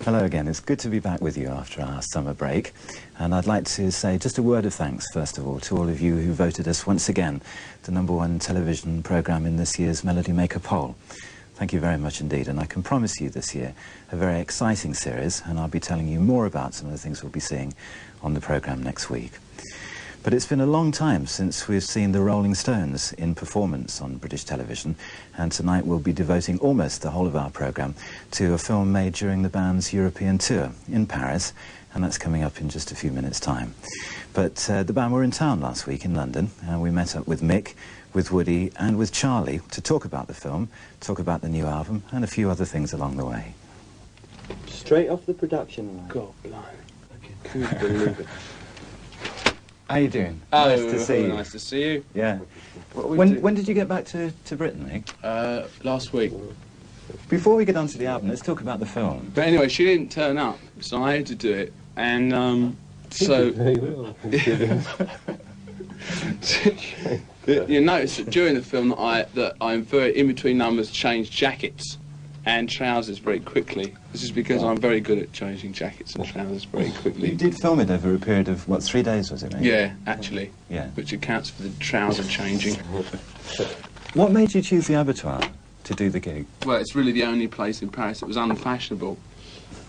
Hello again. It's good to be back with you after our summer break. And I'd like to say just a word of thanks, first of all, to all of you who voted us once again the #1 television programme in this year's Melody Maker poll. Thank you very much indeed. And I can promise you this year a very exciting series, and I'll be telling you more about some of the things we'll be seeing on the programme next week. But it's been a long time since we've seen the Rolling Stones in performance on British television, and tonight we'll be devoting almost the whole of our programme to a film made during the band's European tour in Paris, and that's coming up in just a few minutes' time. But the band were in town last week in London, and we met up with Mick, with Woody and with Charlie to talk about the film, talk about the new album, and a few other things along the way. Straight off the production line. God blimey. I couldn't believe it. How you doing? Oh, nice to see you. Nice to see you. Yeah. When did you get back to Britain, Mick? Last week. Before we get on to the album, let's talk about the film. But anyway, she didn't turn up, so I had to do it. And so you notice that during the film that I'm very in between numbers, change jackets and trousers very quickly. This is because I'm very good at changing jackets and trousers very quickly. You did film it over a period of, what, 3 days, was it, mate? Yeah, actually. Yeah. Which accounts for the trouser changing. What made you choose the Abattoir to do the gig? Well, it's really the only place in Paris that was unfashionable.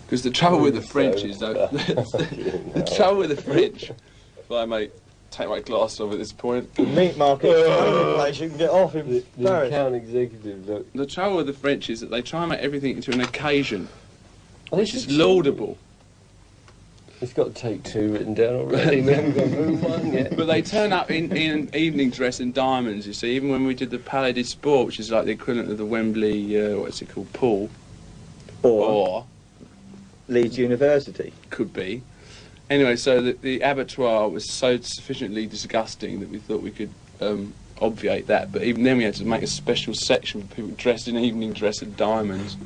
Because the trouble with the French is, though, the trouble with the French, if I may take my glasses off at this point. The meat market is the only place you can get off in the Paris. account executive, look. The trouble with the French is that they try and make everything into an occasion, which is laudable. It's got take 2 written down already. We haven't got room 1 yet. But they turn up in evening dress and diamonds, you see. Even when we did the Palais des Sports, which is like the equivalent of the Wembley, what's it called, pool. Or Leeds University. Could be. Anyway, so the Abattoir was so sufficiently disgusting that we thought we could obviate that. But even then we had to make a special section for people dressed in evening dress and diamonds.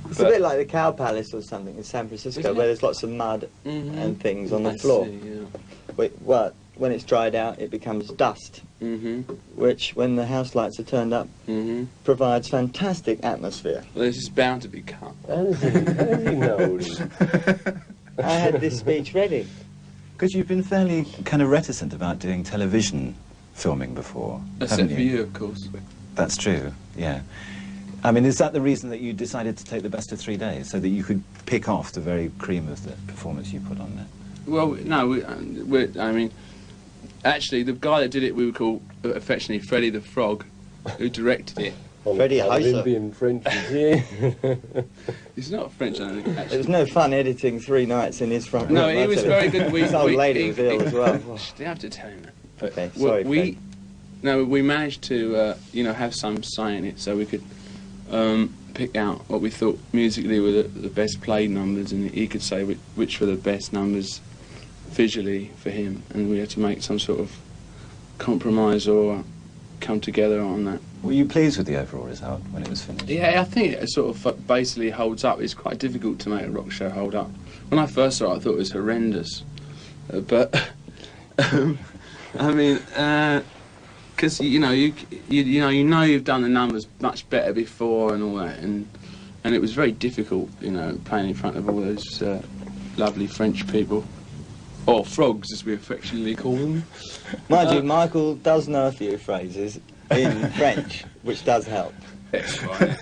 It's a bit like the Cow Palace or something in San Francisco, where there's lots of mud and things on the floor. See, yeah. Well, when it's dried out, it becomes dust, which, when the house lights are turned up, provides fantastic atmosphere. Well, this is bound to be cut. How does he know all this? I had this speech ready. Because you've been fairly kind of reticent about doing television filming before, Except haven't for you? you, of course. That's true, yeah. I mean, is that the reason that you decided to take the best of 3 days, so that you could pick off the very cream of the performance you put on there? Well, no, I mean, actually, the guy that did it, we would call affectionately Freddie the Frog, who directed it. Freddie Heiser. Olympian French, yeah. He's not French, I don't think, actually. It was no fun editing 3 nights in his front room. No, he was very good. His old lady was ill as well. You have to tell him that. But Okay, sorry, Fred. we managed to, have some say in it, so we could pick out what we thought musically were the best played numbers, and he could say which were the best numbers visually for him, and we had to make some sort of compromise or come together on that. Were you pleased with the overall result when it was finished? Yeah, I think it sort of basically holds up. It's quite difficult to make a rock show hold up. When I first saw it, I thought it was horrendous. But, I mean, because, you know you've done the numbers much better before and all that, and it was very difficult, playing in front of all those lovely French people. Or frogs, as we affectionately call them. Mind you, Michael does know a few phrases in French, which does help. That's right.